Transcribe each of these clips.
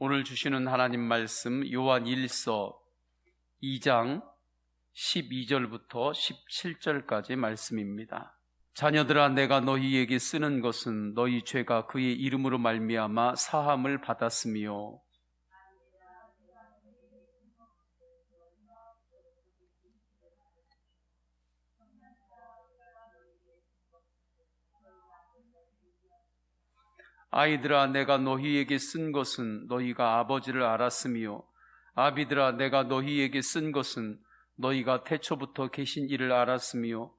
오늘 주시는 하나님 말씀 요한 1서 2장 12절부터 17절까지 말씀입니다. 자녀들아, 내가 너희에게 쓰는 것은 너희 죄가 그의 이름으로 말미암아 사함을 받았으며 아이들아, 내가 너희에게 쓴 것은 너희가 아버지를 알았으며 아비들아, 내가 너희에게 쓴 것은 너희가 태초부터 계신 이를 알았으며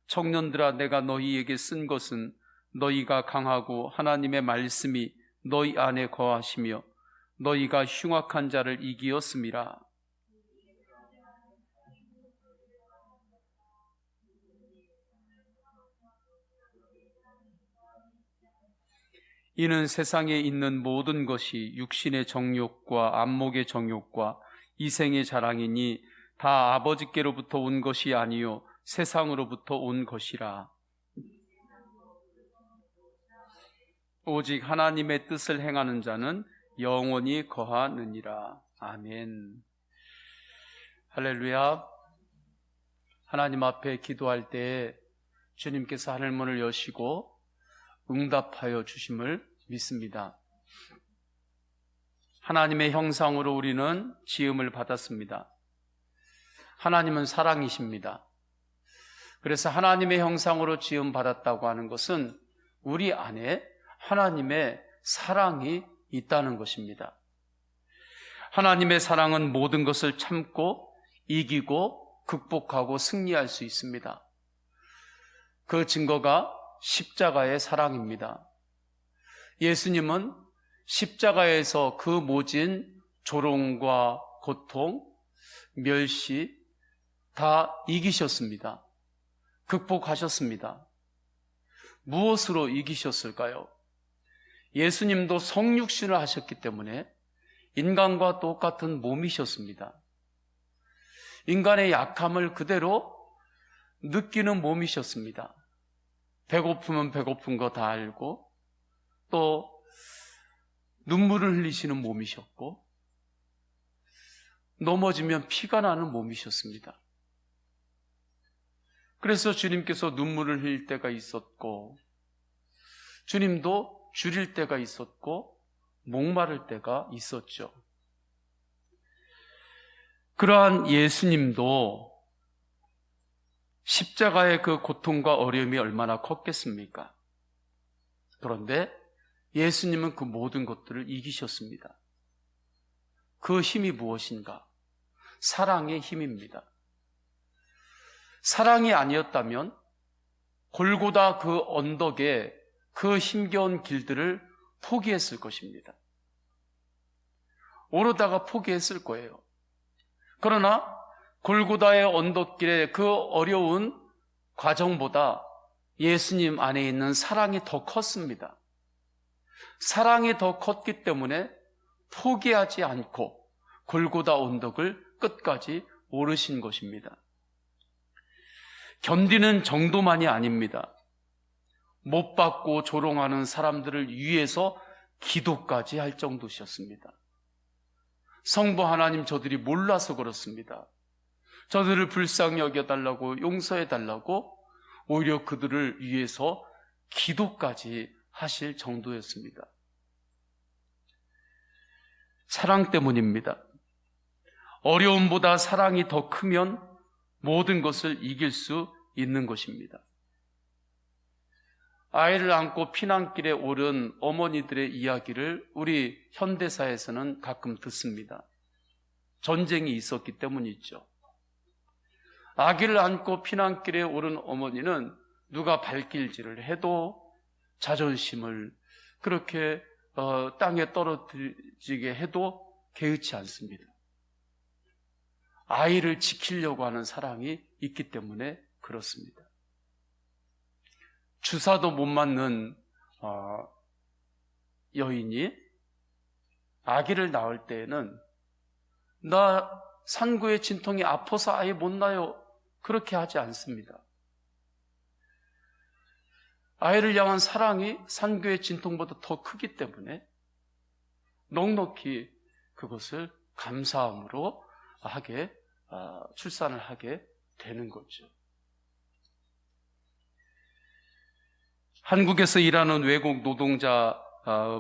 청년들아, 내가 너희에게 쓴 것은 너희가 강하고 하나님의 말씀이 너희 안에 거하시며 너희가 흉악한 자를 이기었음이라. 이는 세상에 있는 모든 것이 육신의 정욕과 안목의 정욕과 이생의 자랑이니 다 아버지께로부터 온 것이 아니요 세상으로부터 온 것이라. 오직 하나님의 뜻을 행하는 자는 영원히 거하느니라. 아멘. 할렐루야. 하나님 앞에 기도할 때 주님께서 하늘문을 여시고 응답하여 주심을 믿습니다. 하나님의 형상으로 우리는 지음을 받았습니다. 하나님은 사랑이십니다. 그래서 하나님의 형상으로 지음 받았다고 하는 것은 우리 안에 하나님의 사랑이 있다는 것입니다. 하나님의 사랑은 모든 것을 참고 이기고 극복하고 승리할 수 있습니다. 그 증거가 십자가의 사랑입니다. 예수님은 십자가에서 그 모진 조롱과 고통, 멸시 다 이기셨습니다. 극복하셨습니다. 무엇으로 이기셨을까요? 예수님도 성육신을 하셨기 때문에 인간과 똑같은 몸이셨습니다. 인간의 약함을 그대로 느끼는 몸이셨습니다. 배고프면 배고픈 거 다 알고 또 눈물을 흘리시는 몸이셨고 넘어지면 피가 나는 몸이셨습니다. 그래서 주님께서 눈물을 흘릴 때가 있었고 주님도 줄일 때가 있었고 목마를 때가 있었죠. 그러한 예수님도 십자가의 그 고통과 어려움이 얼마나 컸겠습니까? 그런데 예수님은 그 모든 것들을 이기셨습니다. 그 힘이 무엇인가? 사랑의 힘입니다. 사랑이 아니었다면 골고다 그 언덕에 그 힘겨운 길들을 포기했을 것입니다. 오르다가 포기했을 거예요. 그러나 골고다의 언덕길의 그 어려운 과정보다 예수님 안에 있는 사랑이 더 컸습니다. 사랑이 더 컸기 때문에 포기하지 않고 골고다 언덕을 끝까지 오르신 것입니다. 견디는 정도만이 아닙니다. 못 받고 조롱하는 사람들을 위해서 기도까지 할 정도셨습니다. 성부 하나님, 저들이 몰라서 그렇습니다. 저들을 불쌍히 여겨달라고, 용서해달라고 오히려 그들을 위해서 기도까지 하실 정도였습니다. 사랑 때문입니다. 어려움보다 사랑이 더 크면 모든 것을 이길 수 있는 것입니다. 아이를 안고 피난길에 오른 어머니들의 이야기를 우리 현대사에서는 가끔 듣습니다. 전쟁이 있었기 때문이죠. 아기를 안고 피난길에 오른 어머니는 누가 발길질을 해도 자존심을 그렇게 땅에 떨어지게 해도 개의치 않습니다. 아이를 지키려고 하는 사랑이 있기 때문에 그렇습니다. 주사도 못 맞는 여인이 아기를 낳을 때에는 나 산구의 진통이 아파서 아예 못 낳아요, 그렇게 하지 않습니다. 아이를 향한 사랑이 산구의 진통보다 더 크기 때문에 넉넉히 그것을 감사함으로 출산을 하게 되는 거죠. 한국에서 일하는 외국 노동자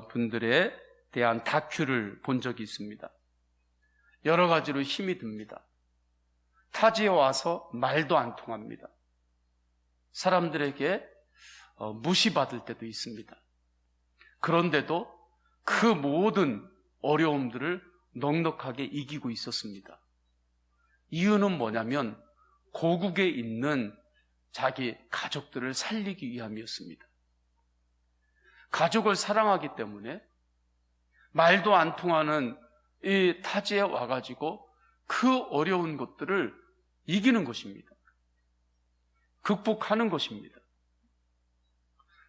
분들에 대한 다큐를 본 적이 있습니다. 여러 가지로 힘이 듭니다. 타지에 와서 말도 안 통합니다. 사람들에게 무시받을 때도 있습니다. 그런데도 그 모든 어려움들을 넉넉하게 이기고 있었습니다. 이유는 뭐냐면 고국에 있는 자기 가족들을 살리기 위함이었습니다. 가족을 사랑하기 때문에 말도 안 통하는 이 타지에 와가지고 그 어려운 것들을 이기는 것입니다. 극복하는 것입니다.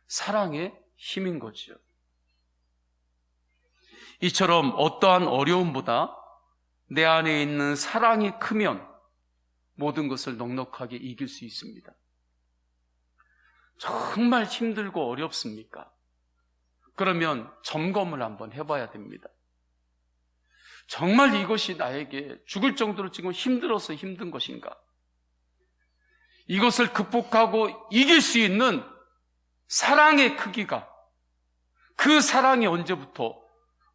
사랑의 힘인 거지요. 이처럼 어떠한 어려움보다 내 안에 있는 사랑이 크면 모든 것을 넉넉하게 이길 수 있습니다. 정말 힘들고 어렵습니까? 그러면 점검을 한번 해봐야 됩니다. 정말 이것이 나에게 죽을 정도로 지금 힘들어서 힘든 것인가? 이것을 극복하고 이길 수 있는 사랑의 크기가, 그 사랑이 언제부터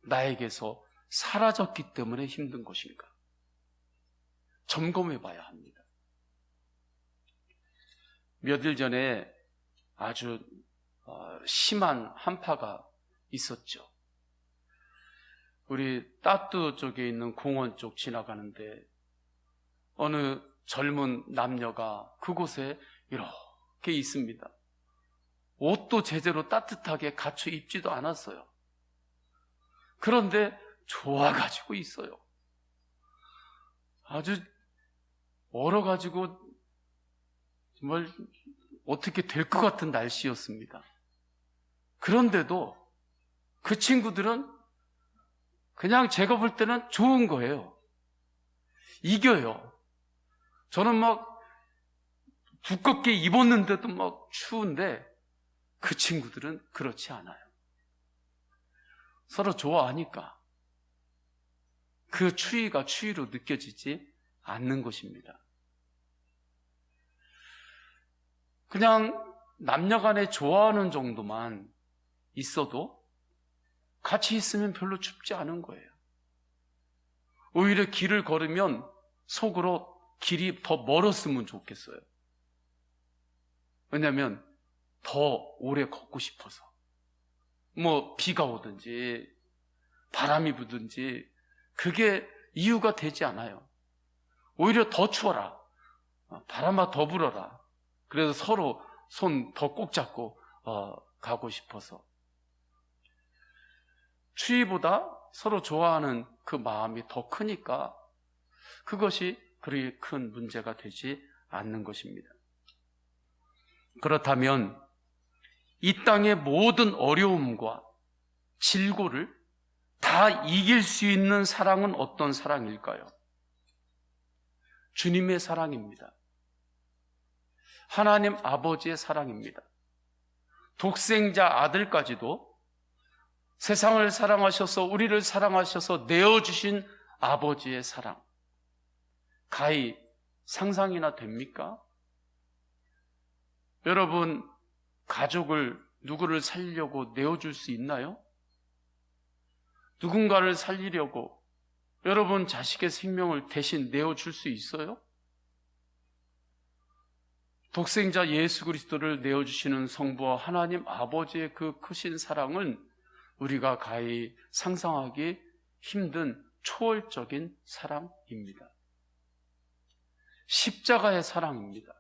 나에게서 사라졌기 때문에 힘든 것인가? 점검해 봐야 합니다. 며칠 전에 아주 심한 한파가 있었죠. 우리 따뚜 쪽에 있는 공원 쪽 지나가는데 어느 젊은 남녀가 그곳에 이렇게 있습니다. 옷도 제대로 따뜻하게 갖춰 입지도 않았어요. 그런데 좋아가지고 있어요. 아주 얼어가지고 정말 어떻게 될 것 같은 날씨였습니다. 그런데도 그 친구들은 그냥 제가 볼 때는 좋은 거예요. 이겨요. 저는 막 두껍게 입었는데도 막 추운데 그 친구들은 그렇지 않아요. 서로 좋아하니까 그 추위가 추위로 느껴지지 않는 것입니다. 그냥 남녀간에 좋아하는 정도만 있어도 같이 있으면 별로 춥지 않은 거예요. 오히려 길을 걸으면 속으로 길이 더 멀었으면 좋겠어요. 왜냐하면 더 오래 걷고 싶어서. 비가 오든지 바람이 부든지 그게 이유가 되지 않아요. 오히려 더 추워라. 바람아 더 불어라. 그래서 서로 손 더 꼭 잡고 가고 싶어서. 추위보다 서로 좋아하는 그 마음이 더 크니까 그것이 그리 큰 문제가 되지 않는 것입니다. 그렇다면 이 땅의 모든 어려움과 질고를 다 이길 수 있는 사랑은 어떤 사랑일까요? 주님의 사랑입니다. 하나님 아버지의 사랑입니다. 독생자 아들까지도 세상을 사랑하셔서 우리를 사랑하셔서 내어주신 아버지의 사랑. 가히 상상이나 됩니까? 여러분, 가족을 누구를 살리려고 내어줄 수 있나요? 누군가를 살리려고 여러분 자식의 생명을 대신 내어줄 수 있어요? 독생자 예수 그리스도를 내어주시는 성부와 하나님 아버지의 그 크신 사랑은 우리가 가히 상상하기 힘든 초월적인 사랑입니다. 십자가의 사랑입니다.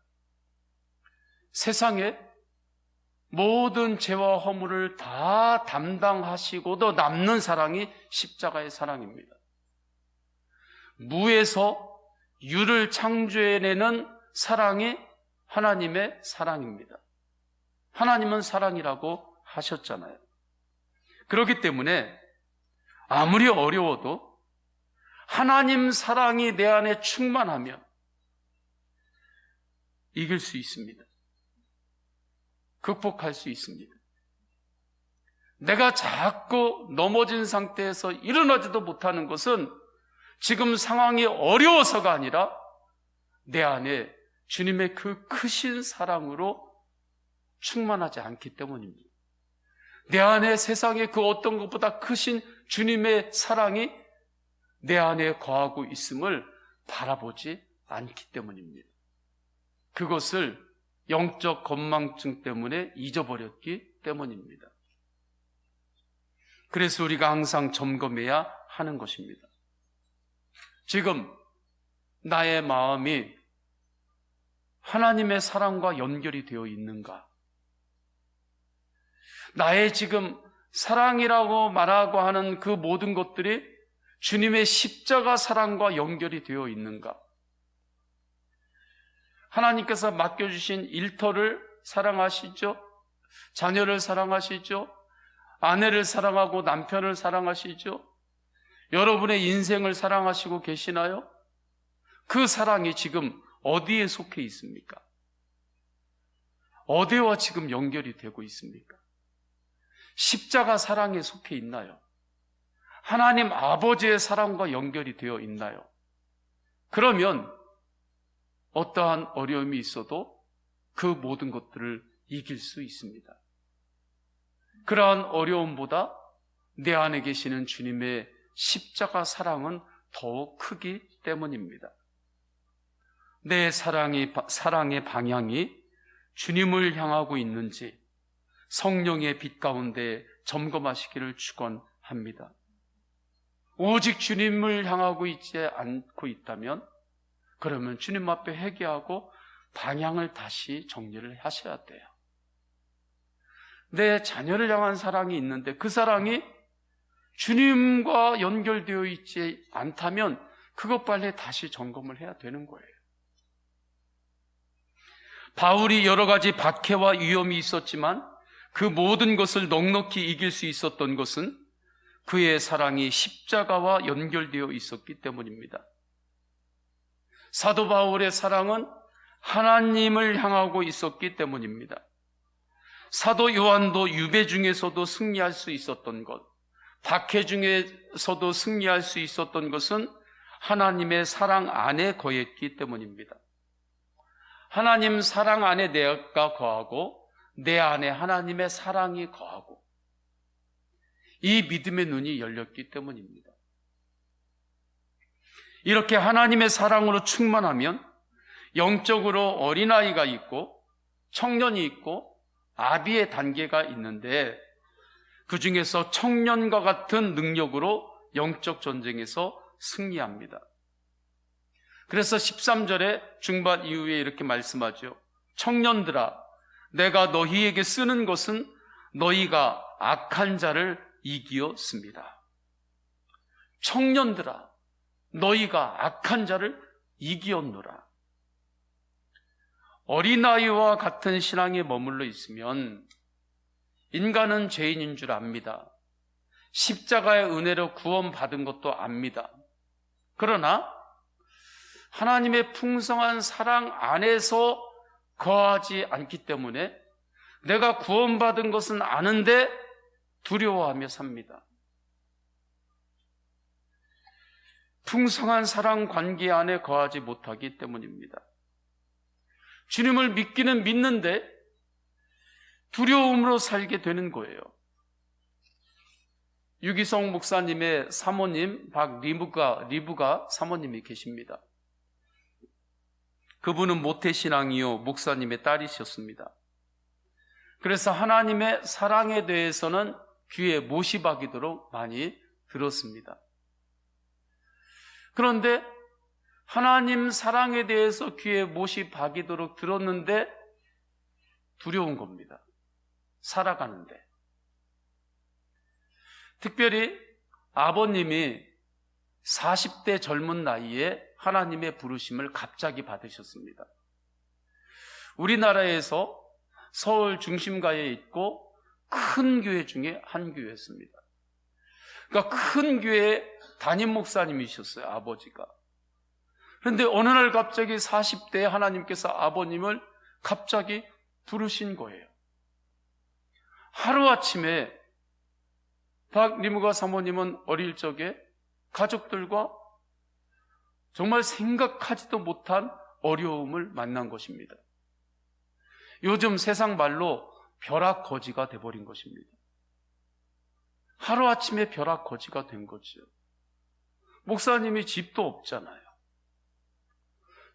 세상에 모든 죄와 허물을 다 담당하시고도 남는 사랑이 십자가의 사랑입니다. 무에서 유를 창조해내는 사랑이 하나님의 사랑입니다. 하나님은 사랑이라고 하셨잖아요. 그렇기 때문에 아무리 어려워도 하나님 사랑이 내 안에 충만하면 이길 수 있습니다. 극복할 수 있습니다. 내가 자꾸 넘어진 상태에서 일어나지도 못하는 것은 지금 상황이 어려워서가 아니라 내 안에 주님의 그 크신 사랑으로 충만하지 않기 때문입니다. 내 안에 세상의 그 어떤 것보다 크신 주님의 사랑이 내 안에 거하고 있음을 바라보지 않기 때문입니다. 그것을 영적 건망증 때문에 잊어버렸기 때문입니다. 그래서 우리가 항상 점검해야 하는 것입니다. 지금 나의 마음이 하나님의 사랑과 연결이 되어 있는가? 나의 지금 사랑이라고 말하고 하는 그 모든 것들이 주님의 십자가 사랑과 연결이 되어 있는가? 하나님께서 맡겨주신 일터를 사랑하시죠? 자녀를 사랑하시죠? 아내를 사랑하고 남편을 사랑하시죠? 여러분의 인생을 사랑하시고 계시나요? 그 사랑이 지금 어디에 속해 있습니까? 어디와 지금 연결이 되고 있습니까? 십자가 사랑에 속해 있나요? 하나님 아버지의 사랑과 연결이 되어 있나요? 그러면 어떠한 어려움이 있어도 그 모든 것들을 이길 수 있습니다. 그러한 어려움보다 내 안에 계시는 주님의 십자가 사랑은 더욱 크기 때문입니다. 내 사랑의 방향이 주님을 향하고 있는지 성령의 빛 가운데 점검하시기를 축원합니다. 오직 주님을 향하고 있지 않고 있다면 그러면 주님 앞에 회개하고 방향을 다시 정리를 하셔야 돼요. 내 자녀를 향한 사랑이 있는데 그 사랑이 주님과 연결되어 있지 않다면 그것 빨리 다시 점검을 해야 되는 거예요. 바울이 여러 가지 박해와 위험이 있었지만 그 모든 것을 넉넉히 이길 수 있었던 것은 그의 사랑이 십자가와 연결되어 있었기 때문입니다. 사도 바울의 사랑은 하나님을 향하고 있었기 때문입니다. 사도 요한도 유배 중에서도 승리할 수 있었던 것, 박해 중에서도 승리할 수 있었던 것은 하나님의 사랑 안에 거했기 때문입니다. 하나님 사랑 안에 내가 거하고 내 안에 하나님의 사랑이 거하고 이 믿음의 눈이 열렸기 때문입니다. 이렇게 하나님의 사랑으로 충만하면 영적으로 어린아이가 있고 청년이 있고 아비의 단계가 있는데 그 중에서 청년과 같은 능력으로 영적 전쟁에서 승리합니다. 그래서 13절에 중반 이후에 이렇게 말씀하죠. 청년들아, 내가 너희에게 쓰는 것은 너희가 악한 자를 이기었습니다. 청년들아, 너희가 악한 자를 이기었노라. 어린아이와 같은 신앙에 머물러 있으면 인간은 죄인인 줄 압니다. 십자가의 은혜로 구원받은 것도 압니다. 그러나 하나님의 풍성한 사랑 안에서 거하지 않기 때문에 내가 구원받은 것은 아는데 두려워하며 삽니다. 풍성한 사랑 관계 안에 거하지 못하기 때문입니다. 주님을 믿기는 믿는데 두려움으로 살게 되는 거예요. 유기성 목사님의 사모님 리브가 사모님이 계십니다. 그분은 모태신앙이요 목사님의 딸이셨습니다. 그래서 하나님의 사랑에 대해서는 귀에 못이 박이도록 많이 들었습니다. 그런데 하나님 사랑에 대해서 귀에 못이 박이도록 들었는데 두려운 겁니다. 살아가는데. 특별히 아버님이 40대 젊은 나이에 하나님의 부르심을 갑자기 받으셨습니다. 우리나라에서 서울 중심가에 있고 큰 교회 중에 한 교회였습니다. 그러니까 큰 교회 담임 목사님이셨어요, 아버지가. 그런데 어느 날 갑자기 40대에 하나님께서 아버님을 갑자기 부르신 거예요. 하루아침에 박리무가 사모님은 어릴 적에 가족들과 정말 생각하지도 못한 어려움을 만난 것입니다. 요즘 세상 말로 벼락거지가 돼버린 것입니다. 하루아침에 벼락거지가 된 거죠. 목사님이 집도 없잖아요.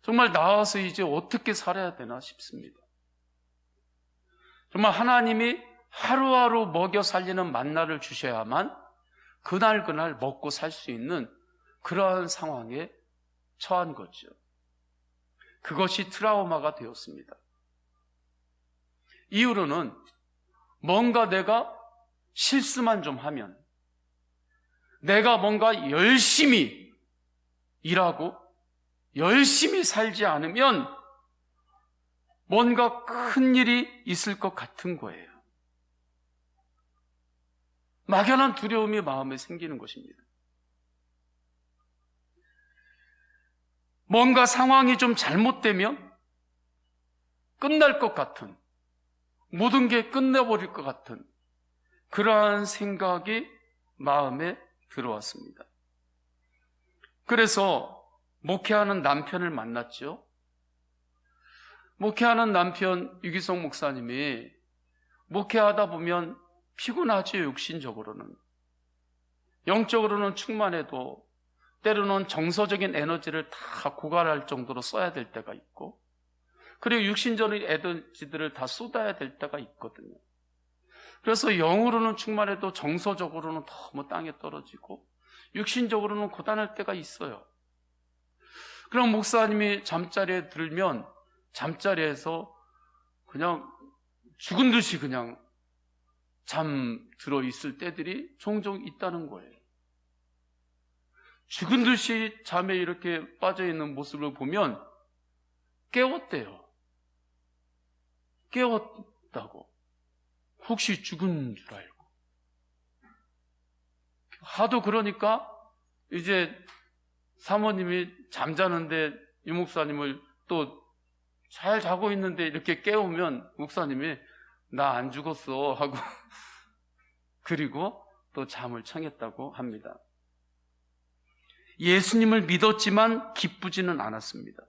정말 나와서 이제 어떻게 살아야 되나 싶습니다. 정말 하나님이 하루하루 먹여 살리는 만나를 주셔야만 그날 먹고 살 수 있는 그러한 상황에 처한 거죠. 그것이 트라우마가 되었습니다. 이후로는 뭔가 내가 실수만 좀 하면, 내가 뭔가 열심히 일하고 열심히 살지 않으면 뭔가 큰 일이 있을 것 같은 거예요. 막연한 두려움이 마음에 생기는 것입니다. 뭔가 상황이 좀 잘못되면 끝날 것 같은, 모든 게 끝내버릴 것 같은 그러한 생각이 마음에 들어왔습니다. 그래서 목회하는 남편을 만났죠. 목회하는 남편 유기성 목사님이 목회하다 보면 피곤하죠. 육신적으로는. 영적으로는 충만해도 때로는 정서적인 에너지를 다 고갈할 정도로 써야 될 때가 있고, 그리고 육신적인 에너지들을 다 쏟아야 될 때가 있거든요. 그래서 영으로는 충만해도 정서적으로는 너무 땅에 떨어지고 육신적으로는 고단할 때가 있어요. 그럼 목사님이 잠자리에 들면 잠자리에서 그냥 죽은 듯이 그냥 잠들어 있을 때들이 종종 있다는 거예요. 죽은 듯이 잠에 이렇게 빠져있는 모습을 보면 깨웠대요. 깨웠다고. 혹시 죽은 줄 알고. 하도 그러니까 이제 사모님이 잠자는데 유 목사님을 또 잘 자고 있는데 이렇게 깨우면 목사님이 나 안 죽었어 하고 그리고 또 잠을 청했다고 합니다. 예수님을 믿었지만 기쁘지는 않았습니다.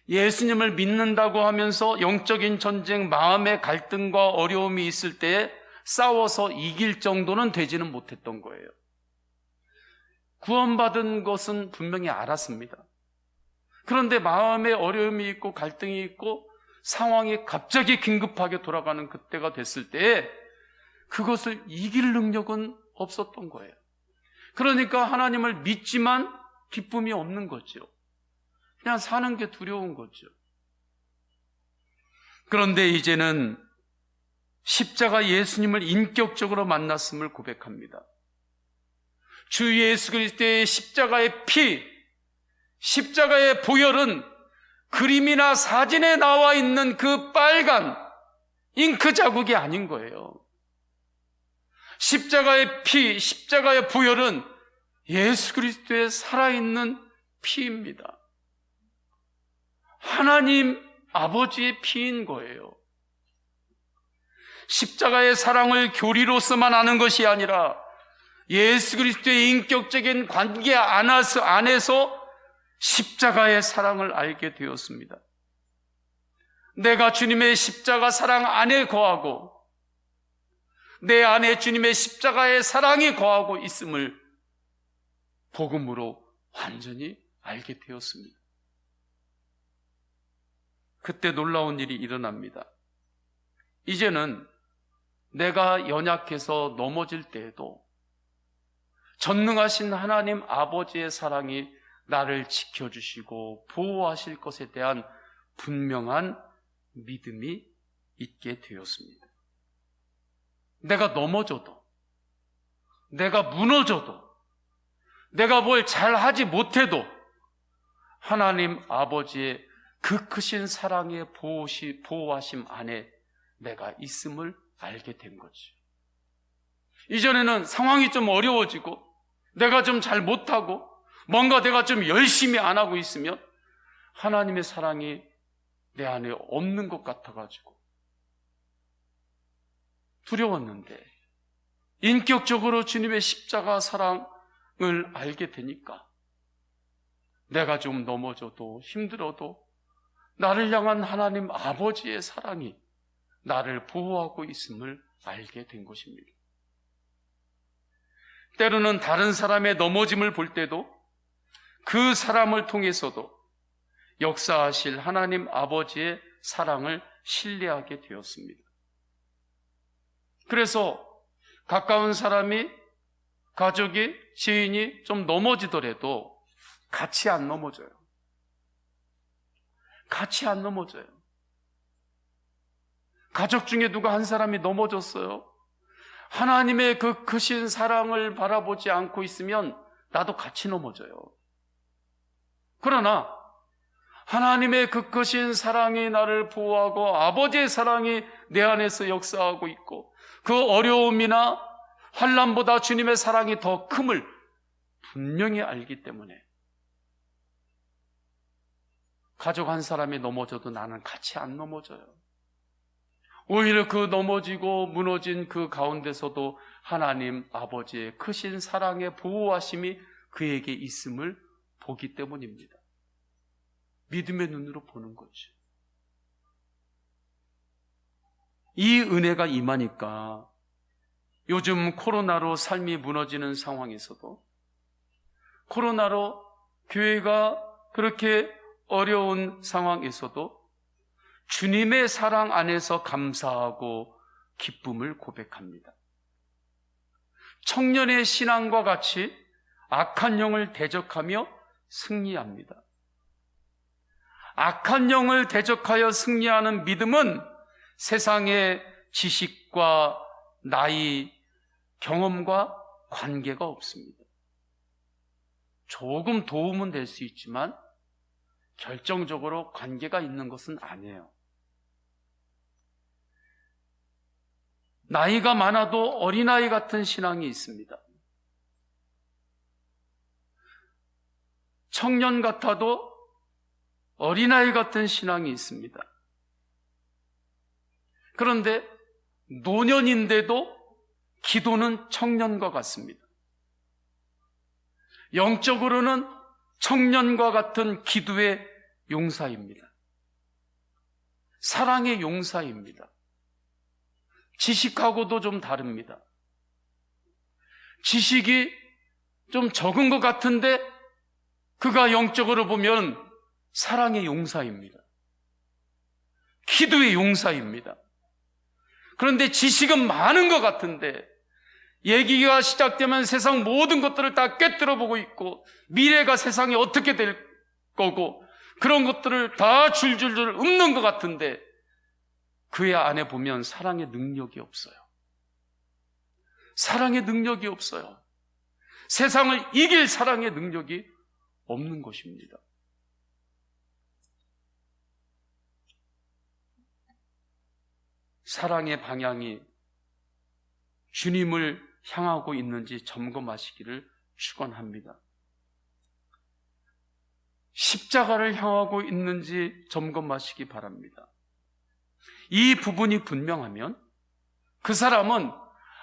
예수님을 믿는다고 하면서 영적인 전쟁, 마음의 갈등과 어려움이 있을 때에 싸워서 이길 정도는 되지는 못했던 거예요. 구원받은 것은 분명히 알았습니다. 그런데 마음에 어려움이 있고 갈등이 있고 상황이 갑자기 긴급하게 돌아가는 그때가 됐을 때에 그것을 이길 능력은 없었던 거예요. 그러니까 하나님을 믿지만 기쁨이 없는 거죠. 그냥 사는 게 두려운 거죠. 그런데 이제는 십자가 예수님을 인격적으로 만났음을 고백합니다. 주 예수 그리스도의 십자가의 피, 십자가의 보혈은 그림이나 사진에 나와 있는 그 빨간 잉크 자국이 아닌 거예요. 십자가의 피, 십자가의 보혈은 예수 그리스도의 살아있는 피입니다. 하나님 아버지의 피인 거예요. 십자가의 사랑을 교리로서만 아는 것이 아니라 예수 그리스도의 인격적인 관계 안에서 십자가의 사랑을 알게 되었습니다. 내가 주님의 십자가 사랑 안에 거하고 내 안에 주님의 십자가의 사랑이 거하고 있음을 복음으로 완전히 알게 되었습니다. 그때 놀라운 일이 일어납니다. 이제는 내가 연약해서 넘어질 때에도 전능하신 하나님 아버지의 사랑이 나를 지켜주시고 보호하실 것에 대한 분명한 믿음이 있게 되었습니다. 내가 넘어져도, 내가 무너져도, 내가 뭘 잘하지 못해도 하나님 아버지의 그 크신 사랑의 보호하심 안에 내가 있음을 알게 된 거죠. 이전에는 상황이 좀 어려워지고 내가 좀 잘 못하고 뭔가 내가 좀 열심히 안 하고 있으면 하나님의 사랑이 내 안에 없는 것 같아가지고 두려웠는데 인격적으로 주님의 십자가 사랑을 알게 되니까 내가 좀 넘어져도 힘들어도 나를 향한 하나님 아버지의 사랑이 나를 보호하고 있음을 알게 된 것입니다. 때로는 다른 사람의 넘어짐을 볼 때도 그 사람을 통해서도 역사하실 하나님 아버지의 사랑을 신뢰하게 되었습니다. 그래서 가까운 사람이, 가족이, 지인이 좀 넘어지더라도 같이 안 넘어져요. 같이 안 넘어져요. 가족 중에 누가 한 사람이 넘어졌어요. 하나님의 그 크신 사랑을 바라보지 않고 있으면 나도 같이 넘어져요. 그러나 하나님의 그 크신 사랑이 나를 보호하고 아버지의 사랑이 내 안에서 역사하고 있고 그 어려움이나 환난보다 주님의 사랑이 더 큼을 분명히 알기 때문에 가족 한 사람이 넘어져도 나는 같이 안 넘어져요. 오히려 그 넘어지고 무너진 그 가운데서도 하나님 아버지의 크신 사랑의 보호하심이 그에게 있음을 보기 때문입니다. 믿음의 눈으로 보는 거죠. 이 은혜가 임하니까 요즘 코로나로 삶이 무너지는 상황에서도, 코로나로 교회가 그렇게 어려운 상황에서도 주님의 사랑 안에서 감사하고 기쁨을 고백합니다. 청년의 신앙과 같이 악한 영을 대적하며 승리합니다. 악한 영을 대적하여 승리하는 믿음은 세상의 지식과 나이, 경험과 관계가 없습니다. 조금 도움은 될 수 있지만 결정적으로 관계가 있는 것은 아니에요. 나이가 많아도 어린아이 같은 신앙이 있습니다. 청년 같아도 어린아이 같은 신앙이 있습니다. 그런데 노년인데도 기도는 청년과 같습니다. 영적으로는 청년과 같은 기도의 용사입니다. 사랑의 용사입니다. 지식하고도 좀 다릅니다. 지식이 좀 적은 것 같은데 그가 영적으로 보면 사랑의 용사입니다. 기도의 용사입니다. 그런데 지식은 많은 것 같은데 얘기가 시작되면 세상 모든 것들을 다 꿰뚫어 보고 있고 미래가 세상에 어떻게 될 거고 그런 것들을 다 줄줄줄 읊는 것 같은데 그의 안에 보면 사랑의 능력이 없어요. 사랑의 능력이 없어요. 세상을 이길 사랑의 능력이 없는 것입니다. 사랑의 방향이 주님을 향하고 있는지 점검하시기를 축원합니다. 십자가를 향하고 있는지 점검하시기 바랍니다. 이 부분이 분명하면 그 사람은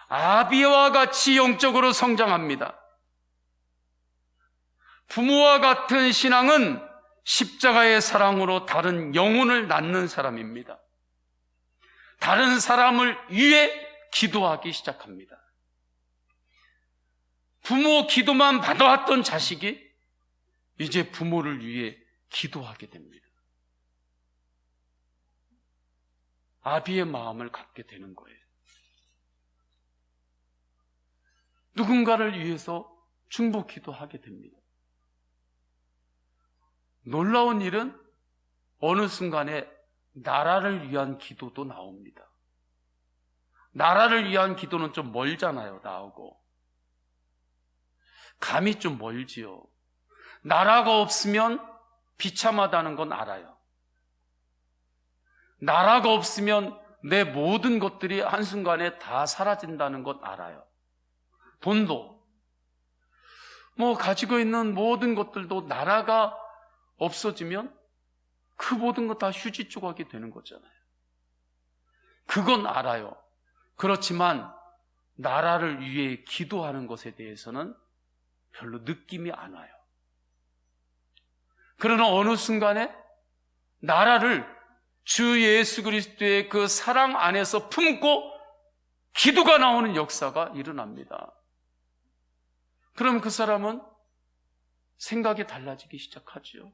아비와 같이 영적으로 성장합니다. 부모와 같은 신앙은 십자가의 사랑으로 다른 영혼을 낳는 사람입니다. 다른 사람을 위해 기도하기 시작합니다. 부모 기도만 받아왔던 자식이 이제 부모를 위해 기도하게 됩니다. 아비의 마음을 갖게 되는 거예요. 누군가를 위해서 중보 기도하게 됩니다. 놀라운 일은 어느 순간에 나라를 위한 기도도 나옵니다. 나라를 위한 기도는 좀 멀잖아요, 나오고. 감이 좀 멀지요. 나라가 없으면 비참하다는 건 알아요. 나라가 없으면 내 모든 것들이 한순간에 다 사라진다는 것 알아요. 돈도, 가지고 있는 모든 것들도 나라가 없어지면 그 모든 것 다 휴지 조각이 되는 거잖아요. 그건 알아요. 그렇지만 나라를 위해 기도하는 것에 대해서는 별로 느낌이 안 와요. 그러나 어느 순간에 나라를 주 예수 그리스도의 그 사랑 안에서 품고 기도가 나오는 역사가 일어납니다. 그럼 그 사람은 생각이 달라지기 시작하죠.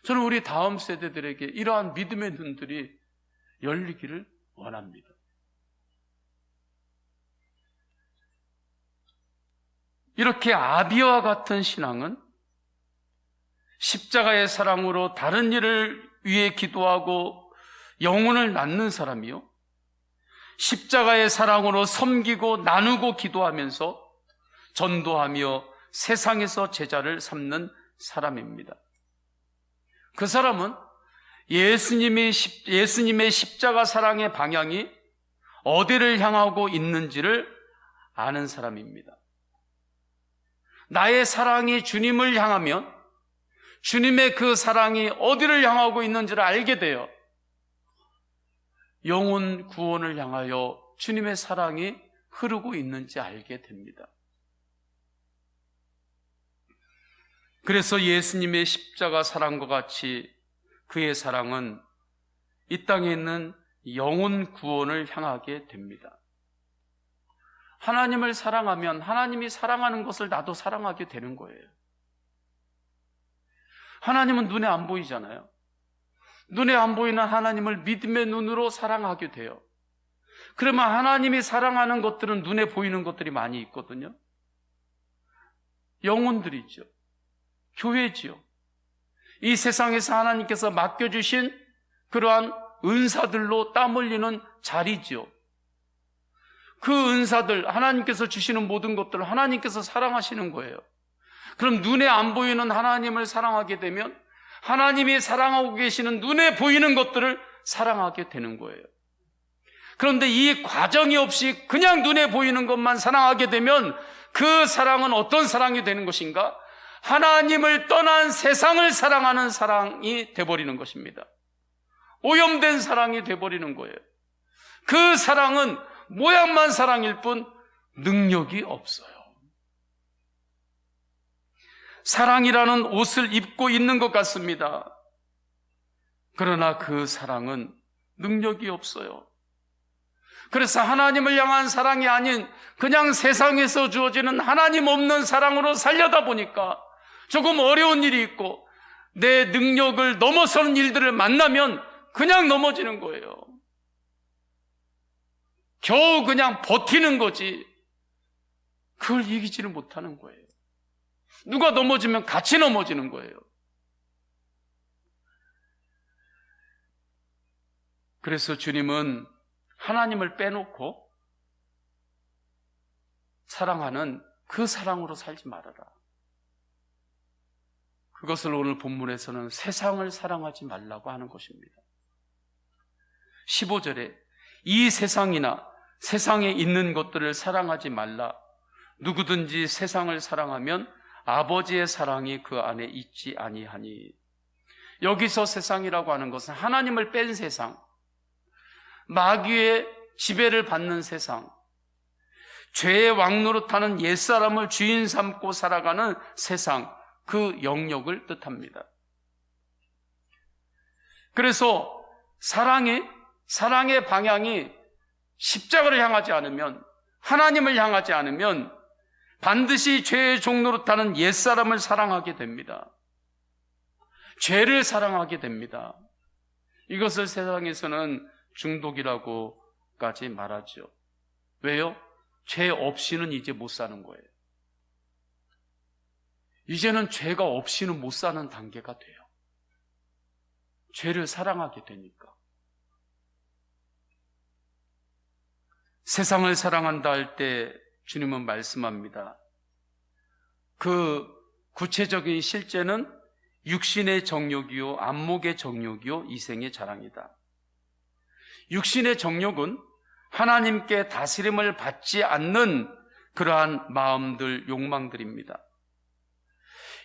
저는 우리 다음 세대들에게 이러한 믿음의 눈들이 열리기를 원합니다. 이렇게 아비와 같은 신앙은 십자가의 사랑으로 다른 일을 위해 기도하고 영혼을 낳는 사람이요, 십자가의 사랑으로 섬기고 나누고 기도하면서 전도하며 세상에서 제자를 삼는 사람입니다. 그 사람은 예수님의 십자가 사랑의 방향이 어디를 향하고 있는지를 아는 사람입니다. 나의 사랑이 주님을 향하면 주님의 그 사랑이 어디를 향하고 있는지를 알게 돼요. 영혼 구원을 향하여 주님의 사랑이 흐르고 있는지 알게 됩니다. 그래서 예수님의 십자가 사랑과 같이 그의 사랑은 이 땅에 있는 영혼 구원을 향하게 됩니다. 하나님을 사랑하면 하나님이 사랑하는 것을 나도 사랑하게 되는 거예요. 하나님은 눈에 안 보이잖아요. 눈에 안 보이는 하나님을 믿음의 눈으로 사랑하게 돼요. 그러면 하나님이 사랑하는 것들은 눈에 보이는 것들이 많이 있거든요. 영혼들이죠. 교회지요. 이 세상에서 하나님께서 맡겨주신 그러한 은사들로 땀 흘리는 자리지요. 그 은사들, 하나님께서 주시는 모든 것들을 하나님께서 사랑하시는 거예요. 그럼 눈에 안 보이는 하나님을 사랑하게 되면 하나님이 사랑하고 계시는 눈에 보이는 것들을 사랑하게 되는 거예요. 그런데 이 과정이 없이 그냥 눈에 보이는 것만 사랑하게 되면 그 사랑은 어떤 사랑이 되는 것인가? 하나님을 떠난 세상을 사랑하는 사랑이 돼버리는 것입니다. 오염된 사랑이 돼버리는 거예요. 그 사랑은 모양만 사랑일 뿐 능력이 없어요. 사랑이라는 옷을 입고 있는 것 같습니다. 그러나 그 사랑은 능력이 없어요. 그래서 하나님을 향한 사랑이 아닌 그냥 세상에서 주어지는 하나님 없는 사랑으로 살려다 보니까 조금 어려운 일이 있고 내 능력을 넘어서는 일들을 만나면 그냥 넘어지는 거예요. 겨우 그냥 버티는 거지 그걸 이기지를 못하는 거예요. 누가 넘어지면 같이 넘어지는 거예요. 그래서 주님은 하나님을 빼놓고 사랑하는 그 사랑으로 살지 말아라. 그것을 오늘 본문에서는 세상을 사랑하지 말라고 하는 것입니다. 15절에 이 세상이나 세상에 있는 것들을 사랑하지 말라. 누구든지 세상을 사랑하면 아버지의 사랑이 그 안에 있지 아니하니. 여기서 세상이라고 하는 것은 하나님을 뺀 세상, 마귀의 지배를 받는 세상, 죄의 왕노릇하는 옛사람을 주인 삼고 살아가는 세상, 그 영역을 뜻합니다. 그래서 사랑의 방향이 십자가를 향하지 않으면, 하나님을 향하지 않으면 반드시 죄의 종노릇하는 옛사람을 사랑하게 됩니다. 죄를 사랑하게 됩니다. 이것을 세상에서는 중독이라고까지 말하죠. 왜요? 죄 없이는 이제 못 사는 거예요. 이제는 죄가 없이는 못 사는 단계가 돼요. 죄를 사랑하게 되니까. 세상을 사랑한다 할 때 주님은 말씀합니다. 그 구체적인 실제는 육신의 정욕이요, 안목의 정욕이요, 이생의 자랑이다. 육신의 정욕은 하나님께 다스림을 받지 않는 그러한 마음들, 욕망들입니다.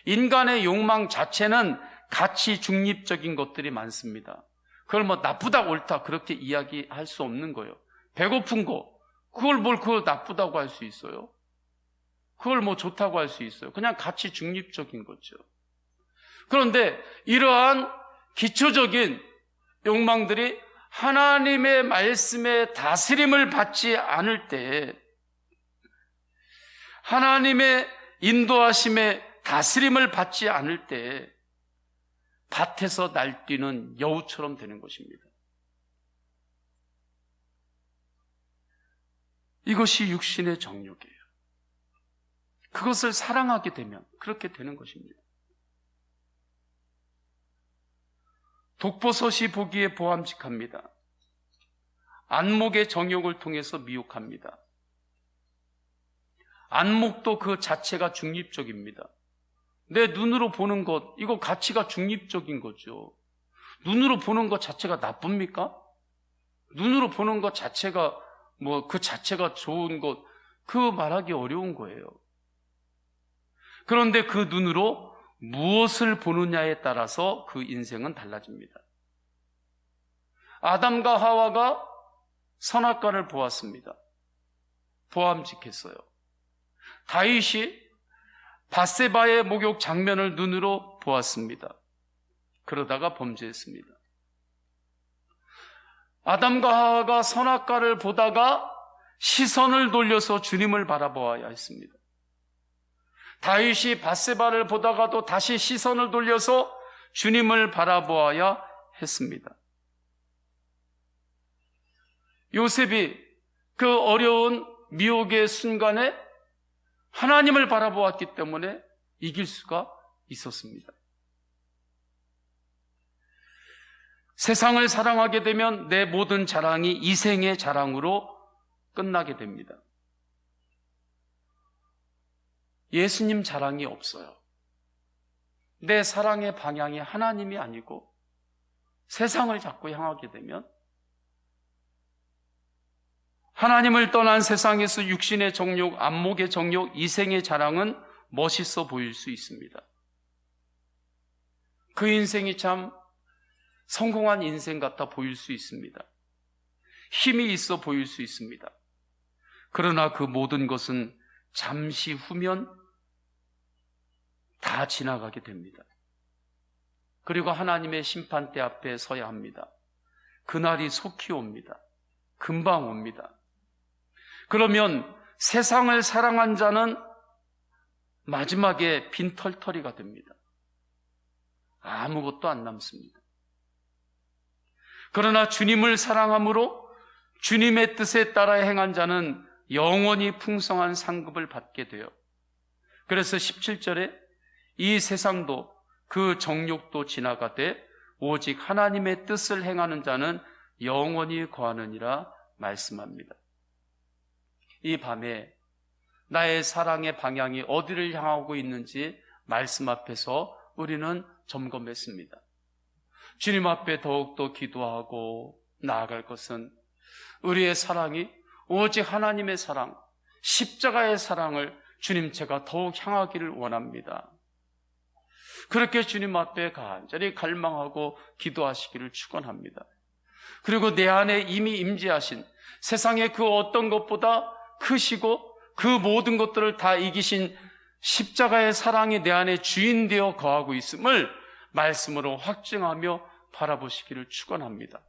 인간의 욕망 자체는 가치 중립적인 것들이 많습니다. 그걸 나쁘다 옳다 그렇게 이야기할 수 없는 거예요. 배고픈 거 그걸 나쁘다고 할 수 있어요? 그걸 뭐 좋다고 할 수 있어요? 그냥 가치 중립적인 거죠. 그런데 이러한 기초적인 욕망들이 하나님의 말씀에 다스림을 받지 않을 때, 하나님의 인도하심에 다스림을 받지 않을 때 밭에서 날뛰는 여우처럼 되는 것입니다. 이것이 육신의 정욕이에요. 그것을 사랑하게 되면 그렇게 되는 것입니다. 독버섯이 보기에 보암직합니다. 안목의 정욕을 통해서 미혹합니다. 안목도 그 자체가 중립적입니다. 내 눈으로 보는 것, 이거 가치가 중립적인 거죠. 눈으로 보는 것 자체가 나쁩니까? 눈으로 보는 것 자체가 그 자체가 좋은 것, 그거 말하기 어려운 거예요. 그런데 그 눈으로 무엇을 보느냐에 따라서 그 인생은 달라집니다. 아담과 하와가 선악과를 보았습니다. 보암직했어요. 다윗이 밧세바의 목욕 장면을 눈으로 보았습니다. 그러다가 범죄했습니다. 아담과 하와가 선악과를 보다가 시선을 돌려서 주님을 바라보아야 했습니다. 다윗이 밧세바를 보다가도 다시 시선을 돌려서 주님을 바라보아야 했습니다. 요셉이 그 어려운 미혹의 순간에 하나님을 바라보았기 때문에 이길 수가 있었습니다. 세상을 사랑하게 되면 내 모든 자랑이 이생의 자랑으로 끝나게 됩니다. 예수님 자랑이 없어요. 내 사랑의 방향이 하나님이 아니고 세상을 자꾸 향하게 되면 하나님을 떠난 세상에서 육신의 정욕, 안목의 정욕, 이생의 자랑은 멋있어 보일 수 있습니다. 그 인생이 참 성공한 인생 같아 보일 수 있습니다. 힘이 있어 보일 수 있습니다. 그러나 그 모든 것은 잠시 후면 다 지나가게 됩니다. 그리고 하나님의 심판대 앞에 서야 합니다. 그날이 속히 옵니다. 금방 옵니다. 그러면 세상을 사랑한 자는 마지막에 빈털터리가 됩니다. 아무것도 안 남습니다. 그러나 주님을 사랑함으로 주님의 뜻에 따라 행한 자는 영원히 풍성한 상급을 받게 돼요. 그래서 17절에 이 세상도 그 정욕도 지나가되 오직 하나님의 뜻을 행하는 자는 영원히 거하느니라 말씀합니다. 이 밤에 나의 사랑의 방향이 어디를 향하고 있는지 말씀 앞에서 우리는 점검했습니다. 주님 앞에 더욱더 기도하고 나아갈 것은 우리의 사랑이 오직 하나님의 사랑, 십자가의 사랑을 주님 제가 더욱 향하기를 원합니다. 그렇게 주님 앞에 간절히 갈망하고 기도하시기를 축원합니다. 그리고 내 안에 이미 임재하신 세상의 그 어떤 것보다 크시고 그 모든 것들을 다 이기신 십자가의 사랑이 내 안에 주인 되어 거하고 있음을 말씀으로 확증하며 바라보시기를 축원합니다.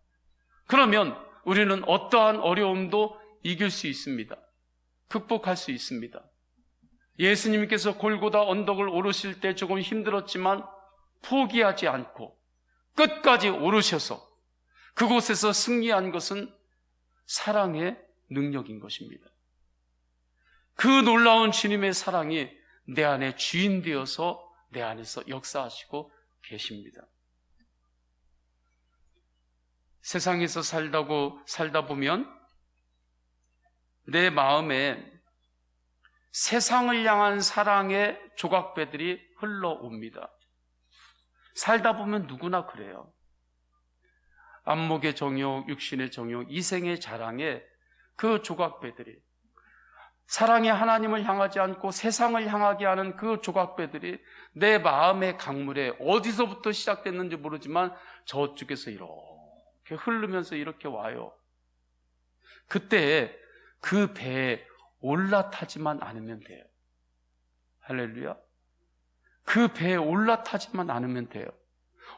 그러면 우리는 어떠한 어려움도 이길 수 있습니다. 극복할 수 있습니다. 예수님께서 골고다 언덕을 오르실 때 조금 힘들었지만 포기하지 않고 끝까지 오르셔서 그곳에서 승리한 것은 사랑의 능력인 것입니다. 그 놀라운 주님의 사랑이 내 안에 주인 되어서 내 안에서 역사하시고 계십니다. 세상에서 살다 보면 내 마음에 세상을 향한 사랑의 조각배들이 흘러옵니다. 살다 보면 누구나 그래요. 안목의 정욕, 육신의 정욕, 이생의 자랑에 그 조각배들이 사랑의 하나님을 향하지 않고 세상을 향하게 하는 그 조각배들이 내 마음의 강물에 어디서부터 시작됐는지 모르지만 저쪽에서 이렇게 흐르면서 이렇게 와요. 그때 그 배에 올라타지만 않으면 돼요. 할렐루야. 그 배에 올라타지만 않으면 돼요.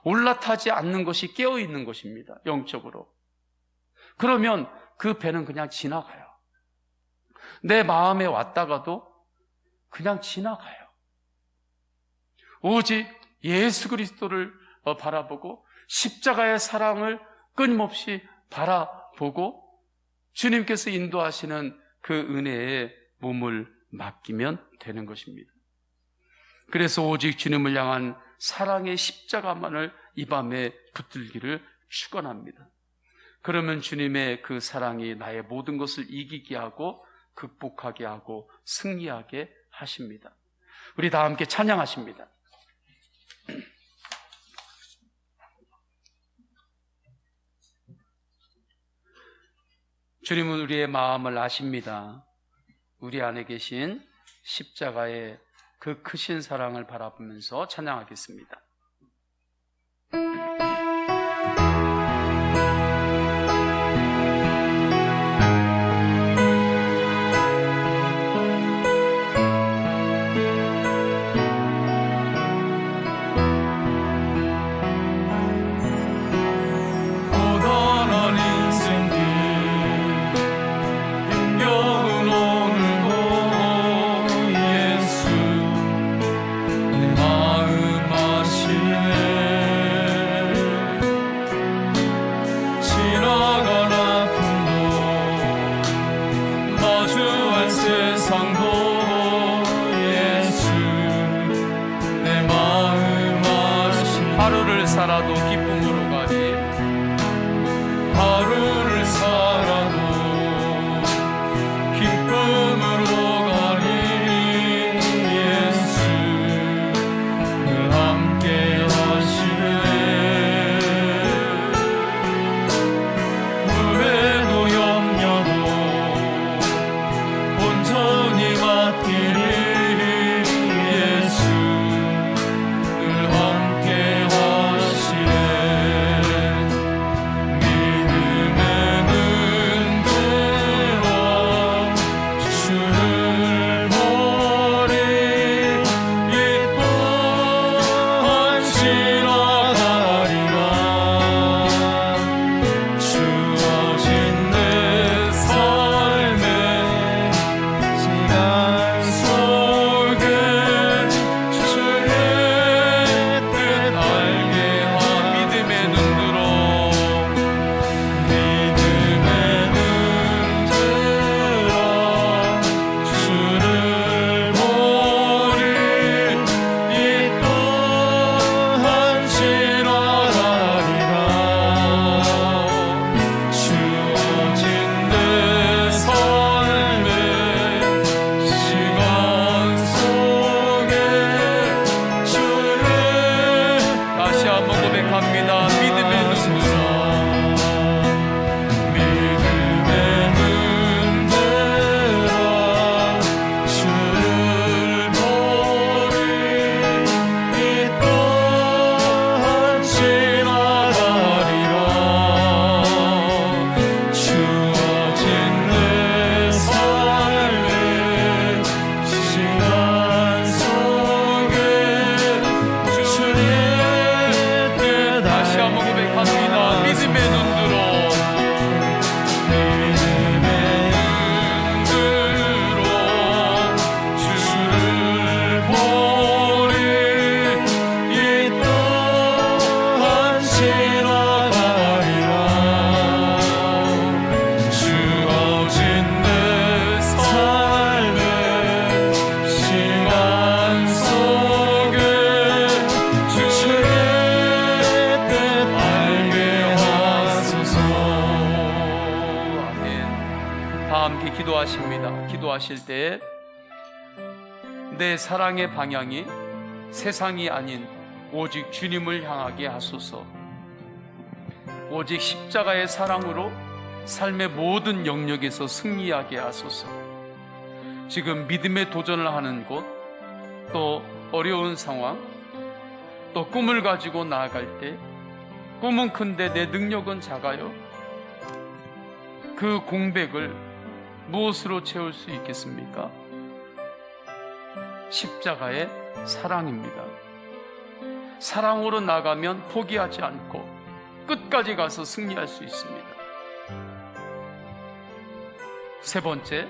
올라타지 않는 것이 깨어있는 것입니다. 영적으로. 그러면 그 배는 그냥 지나가요. 내 마음에 왔다가도 그냥 지나가요. 오직 예수 그리스도를 바라보고 십자가의 사랑을 끊임없이 바라보고 주님께서 인도하시는 그 은혜에 몸을 맡기면 되는 것입니다. 그래서 오직 주님을 향한 사랑의 십자가만을 이 밤에 붙들기를 축원합니다. 그러면 주님의 그 사랑이 나의 모든 것을 이기게 하고 극복하게 하고 승리하게 하십니다. 우리 다 함께 찬양하십니다. 주님은 우리의 마음을 아십니다. 우리 안에 계신 십자가의 그 크신 사랑을 바라보면서 찬양하겠습니다. 하루를 살아도 기쁨으로 가리 하루를 살아도 기쁨으로 가리 예수 늘 함께 하시네 후회도 염려도 온전히 맡기리 예수 늘 함께 기도하실 때 내 사랑의 방향이 세상이 아닌 오직 주님을 향하게 하소서. 오직 십자가의 사랑으로 삶의 모든 영역에서 승리하게 하소서. 지금 믿음의 도전을 하는 곳, 또 어려운 상황, 또 꿈을 가지고 나아갈 때 꿈은 큰데 내 능력은 작아요. 그 공백을 무엇으로 채울 수 있겠습니까? 십자가의 사랑입니다. 사랑으로 나가면 포기하지 않고 끝까지 가서 승리할 수 있습니다. 세 번째,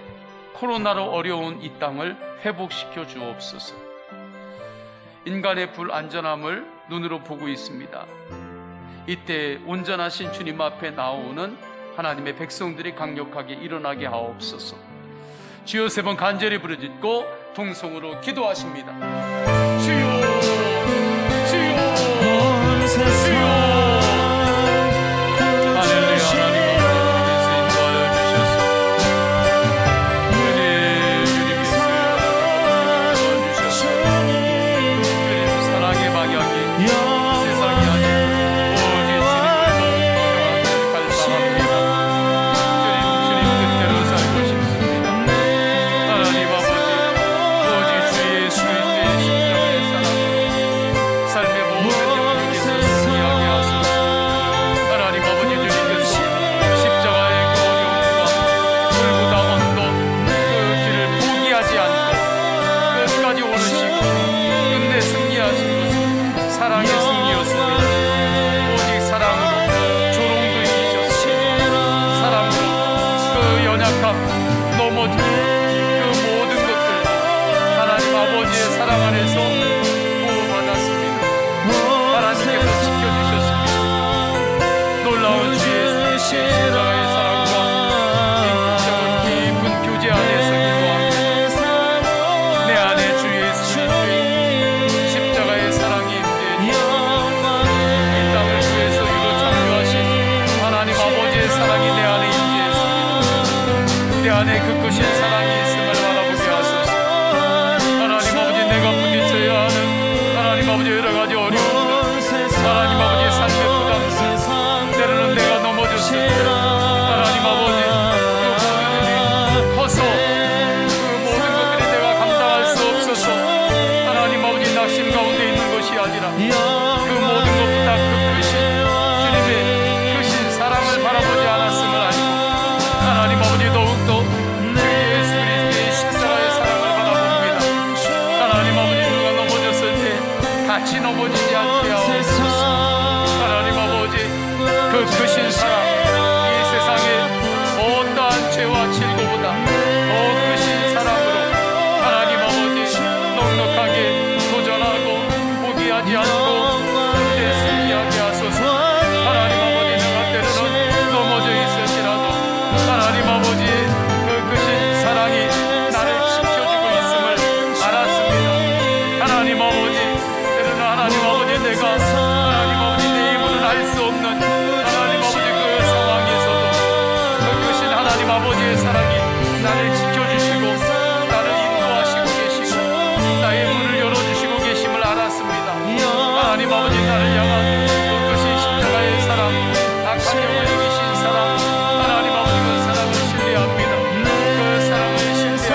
코로나로 어려운 이 땅을 회복시켜 주옵소서. 인간의 불안전함을 눈으로 보고 있습니다. 이때 온전하신 주님 앞에 나오는 하나님의 백성들이 강력하게 일어나게 하옵소서. 주여 세 번 간절히 부르짖고 통성으로 기도하십니다. 주여, 주여, 온 세상 주여. 할렐루야. 하나님 아버지께서 인도하여 주셔서 주님께서 도와주셔서 주님 사랑의 방향이 세상이 아니고 오직 주님을 갈망합니다. 주님 뜻대로 살고 싶습니다. 하나님 아버지, 오직 주 예수 그리스도의 십자가의 사랑으로 삶의 모든 영역에서 승리하게 하소서. 하나님 아버지, 주님께서 십자가의 그 어려움과 불보다 언덕 그 길을 포기하지 않고 끝까지 오르시고 끝내 승리하신 것은 사랑의 승리였습니다. 오직 사랑으로 조롱도 이기셨으니 사랑으로 그 연약함, 넘어짐, 그 모든 것들도 하나님 아버지의 사랑 안에서 보호받았습니다. 하나님께서 지켜주셨습니다. 놀라운 주 예수의 십자가의 사랑과 인격적인 깊은 교제 안에서 기도합니다. 내 안에 주 예수 그리스도의 십자가의 사랑이 임재해 이 땅을 구해서 유로 창조하신 하나님 아버지의 사랑이 내 안에 임재했습니다. 내 안에 그 크신 사랑이 있음을 바라보게 하소서. 하나님 아버지, 내가 부딪혀야 하는 하나님 아버지 여러 가지 어려움들, 하나님 아버지 삶의 부담들, 때로는 내가 넘어졌을 때 하나님 아버지 그 모든 일이 커서 그 모든 것들이 내가 감당할 수 없어서 하나님 아버지 낙심 가운데 있는 것이 아니라 그 모든 것보다 그 크신 주님의 크신 사랑을 바라보지 않았음을 알고 하나님 아버지 더욱더 주 예수 그리스도의 십자가의 사랑을 바라봅니다. 하나님 아버지, 누가 넘어졌을 때 같이 넘어지지 않게 하옵소서. 하나님 아버지, 그 크신 사랑, 이 세상의 어떠한 죄와 질고보다 더 크신 사랑으로 하나님 아버지 넉넉하게 도전하고 포기하지 않고 그때 승리하게 하소서. 하나님 아버지, 내가 때로는 넘어져 있을지라도 하나님 아버지의 그 크신 사랑이 나를 지켜주고 있음을 알았습니다. 하나님 아버지, 때로는 하나님 아버지 내가 하나님 아버지 내 힘으로는 알 수 없는 하나님 아버지 그 상황에서도 그 크신 하나님 아버지의 사랑이 나를 지켜주시고 나를 인도하시고 계시고 나의 문을 열어주시고 계심을 알았습니다. 하나님 아버지, 나를 향한 그 크신 십자가의 사랑, 악한 영을 이기신 사랑, 하나님 아버지 그 사랑을 신뢰합니다. 그 사랑을 신뢰하는 자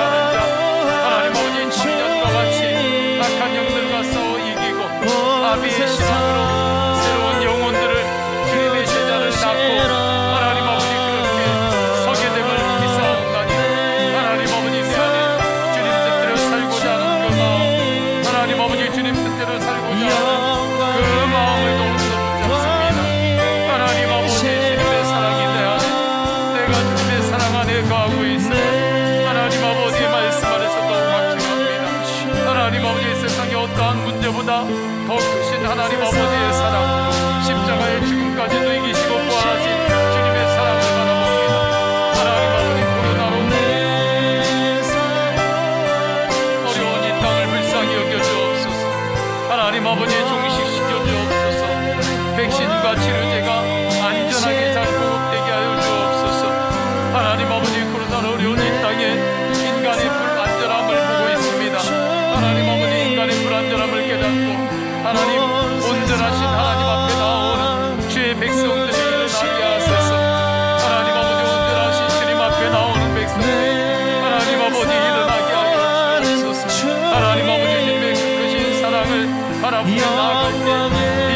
하나님 아버지 청년과 같이 악한 영들과 싸워 이기고 아비의 신앙으로 새로운 영혼들을 주님의 제자를 낳고 하나님 아버지 그렇게 서게 됨을 믿사옵나니 하나님 아버지 내 안에 주님 뜻대로 살고자 하는 그 마음, 하나님 아버지 주님 뜻대로 살고자 하는 그 마음을 더욱더 붙잡습니다. 하나님 아버지, 주님의 사랑이 내 안에, 내가 주님의 사랑 안에 거하고 있음을 하나님 아버지의 말씀 안에서 더욱 확증합니다. 하나님 아버지, 세상의 어떠한 문제보다 더 크신 하나님 아버지의 사랑, 십자가의 죽음까지도 이기시고 부활하신 주님의 사랑을 바라봅니다. 하나님 아버지, 코로나로 어려운 이 땅을 불쌍히 여겨주옵소서. 하나님 아버지, 종식시켜 주옵소서. 백신과 치료제가 안전하게 잘 보급되게 하여 주옵소서. 하나님 아버지, 코로나로 어려운 이 땅에 인간의 불안전함을 보고 있습니다. 하나님 아버지, 인간의 불안전함을 깨닫고 하나님 온전하신 하나님 앞에 나오는 주의 백성들이 일어나게 하소서. 하나님 아버지, 온전하신 주님 앞에 나오는 백성들 하나님 아버지 일어나게 하여 주옵소서. 하나님 아버지, 주님의 그 크신 사랑을 바라보며 나아갈 때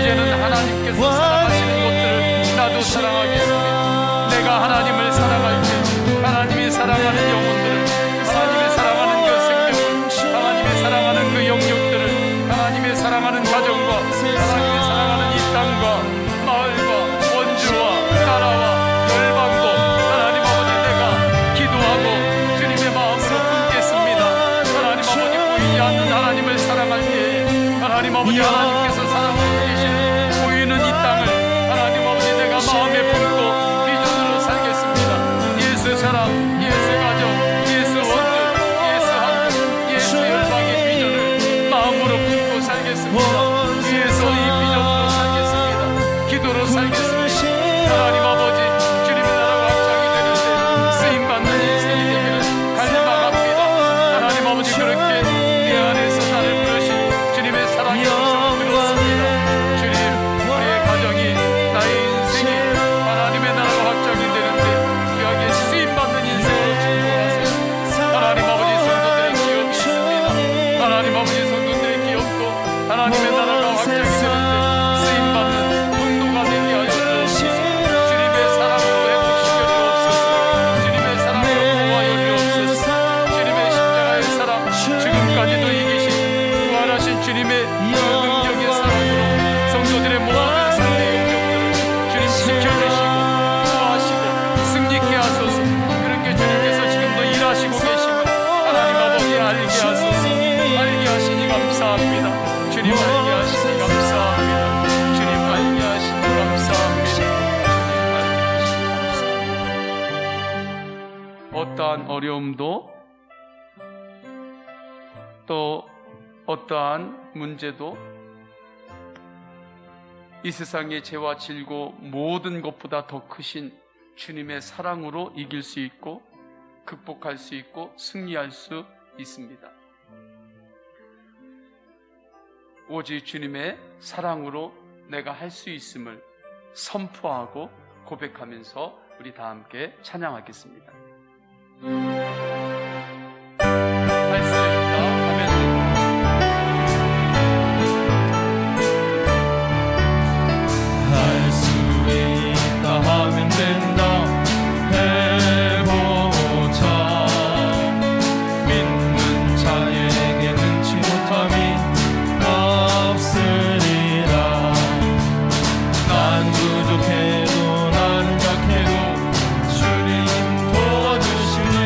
이제는 하나님께서 사랑하시는 것들을 나도 사랑하겠습니다. 내가 하나님을 사랑할 때 하나님이 사랑하는 영혼 사랑하는 가정과 하나님의 사랑하는 이 땅과 마을과 원주와 나라와 열방도 하나님 아버지 내가 기도하고 주님의 마음으로 품겠습니다. 하나님 아버지 보이지 않는 하나님을 사랑할 때 하나님 아버지 하나님께서 사랑하고 계신 보이는 이 땅을 하나님 아버지 내가 마음에 품고 비전으로 살겠습니다. 예수 사랑, 예수 가정, 예수 원들, 예수 한국, 예수 열방의 비전을 마음으로 품고 살겠습니다. 위에서 이 비전으로 살겠습니다. 기도로 살겠습니다. 하나님 아버지 주님의 나라가 확장이 되는데 쓰임받는 인생이 되기를 갈망합니다. 하나님 아버지 그렇게 내 안에서 나를 부르신 주님의 사랑의 음성을 들었습니다. 주님 우리의 가정이 나의 인생이 하나님의 나라가 확장이 되는데 귀하게 쓰임받는 인생으로 축복하세요. 하나님 아버지 성도들의 기업이 있습니다. 하나님 아버지 성도들의 기업도 하나님의 나라가 확장이 되는데 쓰임받는 통로가 되게 하여 주옵소서. 주님의 사랑으로 회복시켜 주옵소서. 주님의 사랑으로 구하여 주옵소서. 주님의 십자가의 사랑 지금까지도 이기신 부활하신 주님의 그 능력의 사랑으로 성도들의 모든 삶의 영역들을 주님 지켜주시고 구하시고 승리케 하소서. 그렇게 주님께서 지금도 일하시고 계심을 하나님 아버지 알게 하소서. 알게 하시니 감사합니다. 주님 알게 하시니 감사합니다. 주님 알게 하시니 감사합니다. 주님 알게 하시니 감사합니다. 어떠한 어려움도 또 어떠한 문제도 이 세상의 죄와 질고 모든 것보다 더 크신 주님의 사랑으로 이길 수 있고 극복할 수 있고 승리할 수 있습니다. 오직 주님의 사랑으로 내가 할 수 있음을 선포하고 고백하면서 우리 다 함께 찬양하겠습니다. 할 수 있다 하면 할 수 있다 하면 된다 해보자. 믿는 자에게 능치 못함이 없으리라. 난 부족해도 난 약해도 주님 도와주시니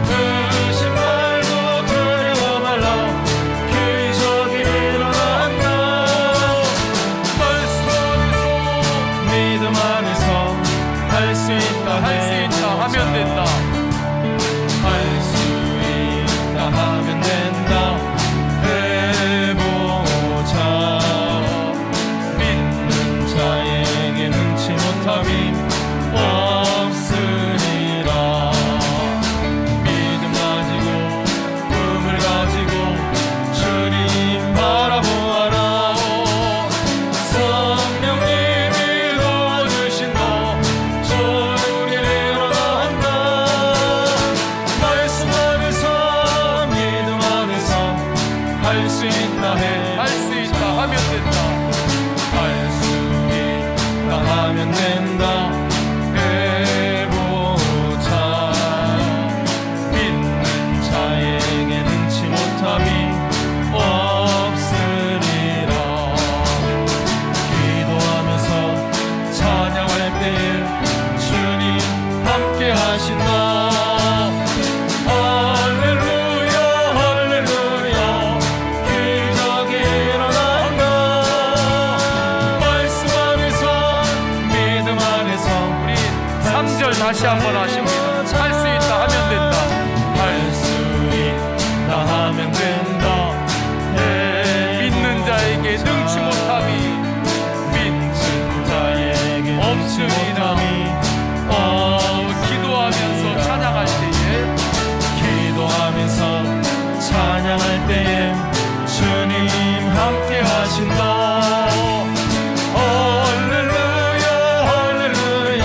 의심 말고 두려워 말라. 기적이 일어난다. 믿음 안에서 할 수 있다 하면 된다. 할 수 있다 하면 된다 해보자. 믿는 자에게 능치 못함이 없으리라. 믿음 가지고 꿈을 가지고 주님 바라보아라. 성령님이 도와주신다. 좋은 일 일어난다. 말씀 안에서 믿음 안에서 할 수 있다 해. 할 수 있다 하면 된다. 할 수 있다 하면 된다 해보자. 믿는 자에게 능치 못함이 없으리라. 기도하면서 찬양할 때에 주님 함께 하신다. 할렐루야 할렐루야. 기적이 일어난다. 말씀 안에서 믿음 안에서 우리 3절 다시 한번 하십니다. 할 수 있다 하면 된다. 할 수 있다 하면 된다 믿는 자에게 능치 못함이 믿는 자에게 능치 없으리라. 못함이 기도하면서 찬양할 때에 기도하면서 찬양할 때에 주님 함께 하신다. 할렐루야 할렐루야.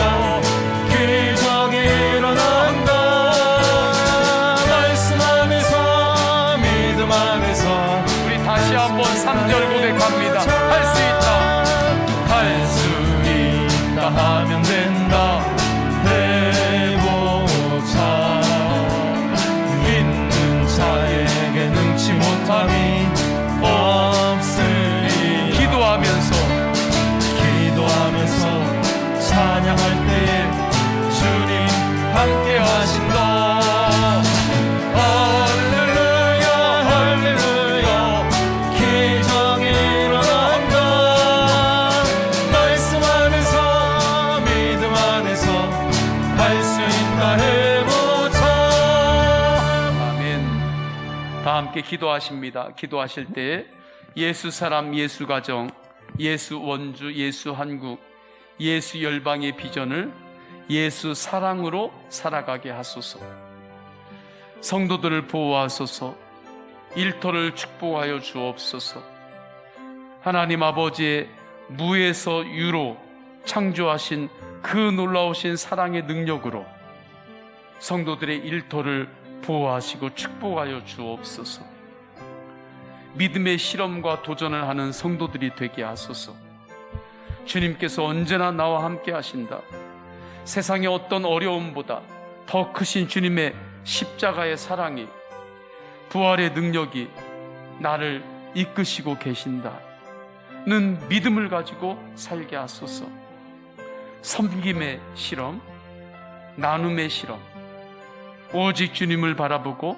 기적이 일어난다. 말씀 안에서 믿음 안에서 우리 다시 한번 3절 고백합니다. 할 수 있다. 할 수 있다 하면 된다 해보자. 믿는 자에게 능치 못함이 없으리라. 함께 기도하십니다. 기도하실 때 예수 사람, 예수 가정, 예수 원주, 예수 한국, 예수 열방의 비전을 예수 사랑으로 살아가게 하소서. 성도들을 보호하소서. 일터를 축복하여 주옵소서. 하나님 아버지의 무에서 유로 창조하신 그 놀라우신 사랑의 능력으로 성도들의 일터를 보호하시고 축복하여 주옵소서. 믿음의 실험과 도전을 하는 성도들이 되게 하소서. 주님께서 언제나 나와 함께 하신다. 세상의 어떤 어려움보다 더 크신 주님의 십자가의 사랑이, 부활의 능력이 나를 이끄시고 계신다는 믿음을 가지고 살게 하소서. 섬김의 실험, 나눔의 실험, 오직 주님을 바라보고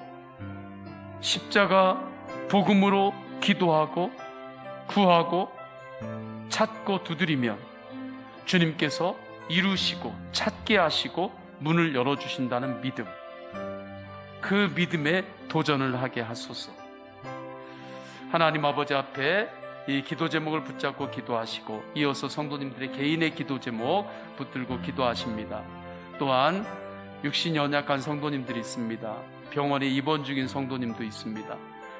십자가 복음으로 기도하고 구하고 찾고 두드리면 주님께서 이루시고 찾게 하시고 문을 열어주신다는 믿음, 그 믿음에 도전을 하게 하소서. 하나님 아버지 앞에 이 기도 제목을 붙잡고 기도하시고 이어서 성도님들의 개인의 기도 제목 붙들고 기도하십니다. 또한 육신 연약한 성도님들이 있습니다. 병원에 입원 중인 성도님도 있습니다.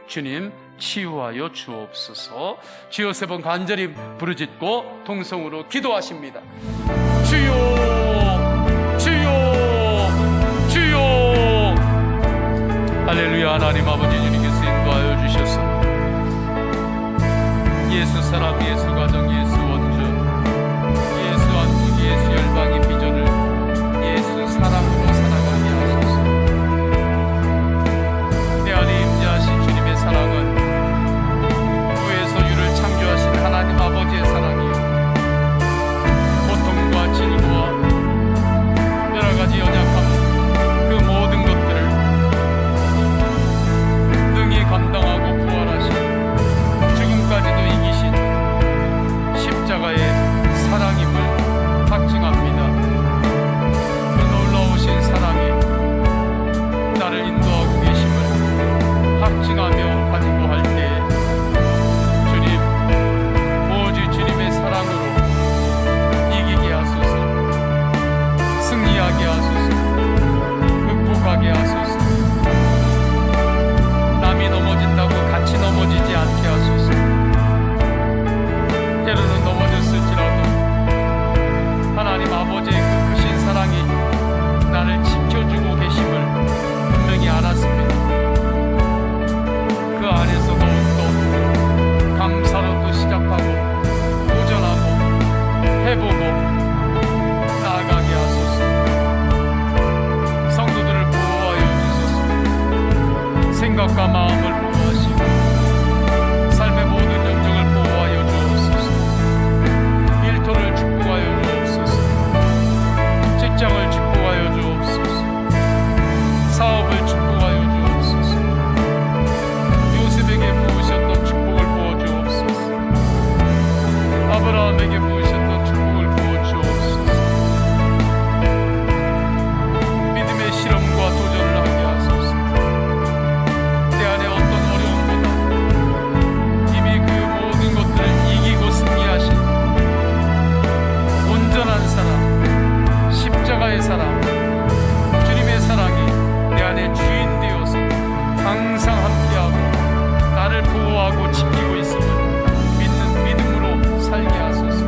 주님 치유하여 주옵소서. 주여 3번 간절히 부르짖고 통성으로 기도하십니다. 주여, 주여, 주여. 할렐루야. 하나님 아버지 주님께서 인도하여 주셔서 예수 사람, 예수 가정, 예수 원주, 예수 한국, 예수 열방의 비전을 예수 사랑으로 살아가게 하소서. 내 안에 임재하신 주님의 사랑은 무에서 유를 창조하신 하나님 아버지의 사랑이요, 고통과 질고와 여러가지 연약함, 그 모든 것들을 능히 감당하고 부활하신, 죽음까지도 이기신 십자가의 사랑임을 확증합니다. 그 놀라우신 사랑이 나를 인도하고 계심을 확증하며 가지고 할 때 주님, 오직 주님의 사랑으로 이기게 하소서, 승리하게 하소서, 극복하게 하소서. 남이 넘어진다고 같이 넘어지지 않게 하소서. 때로는 넘어졌을지라도 하나님 아버지의 그 크신 사랑이 나를 지켜주고 계심을 분명히 알았습니다. 그 안에서 더욱더 감사로 또 시작하고 도전하고 해보고 나아가게 하소서. 성도들을 보호하여 주소서. 생각과 마음을 보호하시고 삶의 모든 영역을 보호하여 주옵소서. 일터를 축복하여 주옵소서. 직장을 축복하여 주옵소서. 사업을 축복하여 주옵소서. 요셉에게 부으셨던 축복을 부어 주옵소서. 아브라함에게 부으셨던 축복을 부어 주옵소서. 믿음의 실험과 도전을 하게 하소서. 내 안에 어떤 어려움보다 이미 그 모든 것들을 이기고 승리하신 온전한 사랑, 십자가의 사랑, 주님의 사랑이 내 안에 주인 되어서 항상 함께하고 나를 보호하고 지키고 있음을 믿는 믿음으로 살게 하소서.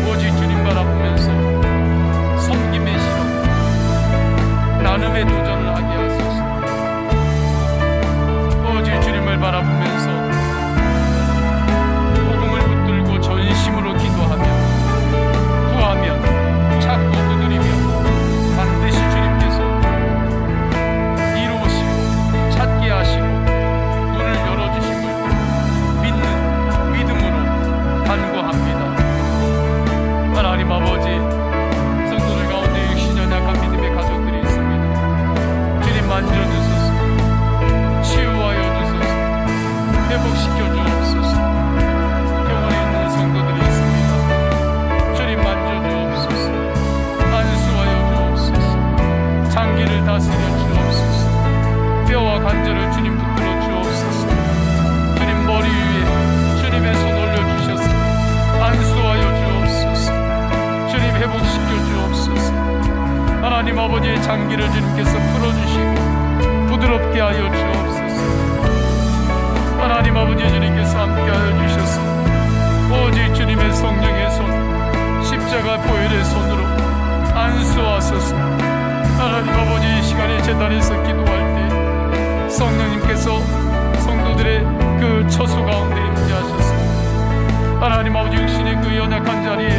오직 주님 바라보면서 섬김의 실험, 나눔의 도전을 하게 하소서. 오직 주님을 바라보면서 복음을 붙들고 전심으로 기도하며 구하며 찾고 두드리며 반드시 주님께서 이루시고 찾게 하시고 문을 열어주심을 믿는 믿음으로 간구합니다. 하나님 아버지, 성도들 가운데 육신 연약한 믿음의 가족들이 있습니다. 주님 만져주소서. 치유하여 주소서. 회복시켜 주옵소서. 병원에 있는 성도들이 있습니다. 주님 만져주옵소서. 안수하여 주옵소서. 장기를 다스려 주옵소서. 뼈와 관절을 주님 붙들어 아버지의 장기를 주님께서 풀어주시고 부드럽게 하여 주옵소서. 하나님 아버지 주님께서 함께하여 주셔서 오직 주님의 성령의 손, 십자가 보혈의 손으로 안수하소서. 하나님 아버지, 이 시간에 제단에서 기도할 때 성령님께서 성도들의 그 처소 가운데 임재하셔서 하나님 아버지 육신의 그 연약한 자리에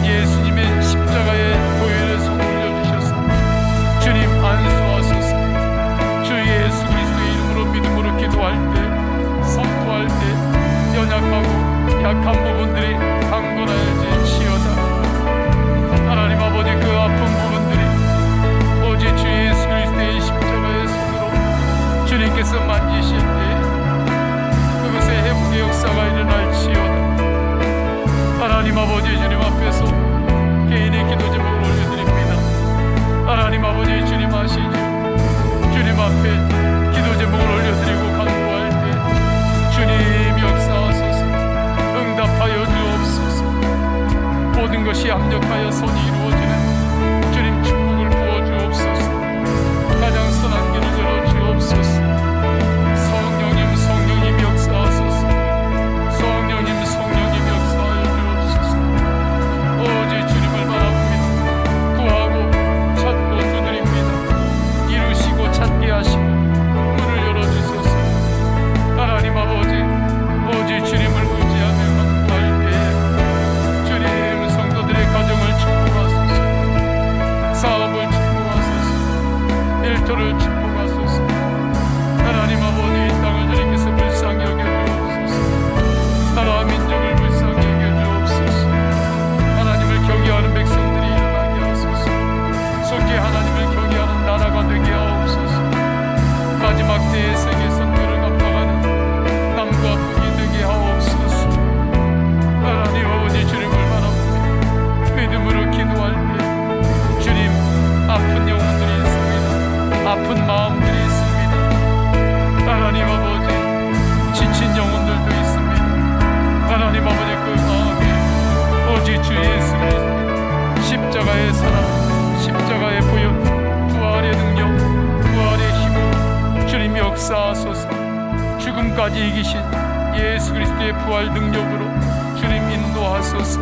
예수님의 십자가의 보혈의 손을 올려주셔서 주님 안수하소서. 주 예수 그리스도의 이름으로 믿음으로 기도할 때, 선포할 때 연약하고 약한 부분들이 강건하여질지어다. 하나님 아버지, 그 아픈 부분들이 오직 주 예수 그리스도의 십자가의 손으로 주님께서 만지실 때 그것의 회복의 역사가 일어날지어다. 하나님 아버지, 주님 앞에서 개인의 기도 제목을 올려드립니다. 하나님 아버지, 주님 아시죠? 주님 앞에 기도 제목을 올려드리고 간구할 때 주님 역사하소서. 응답하여 주옵소서. 모든 것이 합력하여 선이 이루어지는 주님 축복을 부어주옵소서. 가장 선한 길을 열어주옵소서. 성령님, 성령님 역사하소서. 성령님, 성령님 역사하여 주옵소서. 오직 주님을 바라봅니다. 구하고 찾고 두드립니다. 이루시고 찾게 하시고 문을 열어주소서. 하나님 아버지, 오직 주님을 의지하며 간구할 때 주님 성도들의 가정을 축복하소서. 사업을 축복하소서. 일터를 축복하소서. 하나님 아버지, 이 땅을 주님께서 불쌍히 여겨주옵소서. 나라 민족을 불쌍히 여겨주옵소서. 하나님을 경외하는 백성들이 일어나게 하소서. 속히 하나님을 경외하는 나라가 되게 하옵소서. 마지막 때의 세계 선교를 감당하는 남과 북이 되게 하옵소서. 하나님 아버지, 주님을 바라봅니다. 믿음으로 기도할 때 주님, 아픈 영혼들이 있습니다. 아픈 마음들이 있습니다. 하나님 아버지, 지친 영혼들도 있습니다. 하나님 아버지, 그 마음에 오직 주 예수 그리스도 십자가의 사랑, 십자가의 보혈, 부활의 능력, 부활의 힘으로 주님 역사하소서. 죽음까지 이기신 예수 그리스도의 부활 능력으로 주님 인도하소서.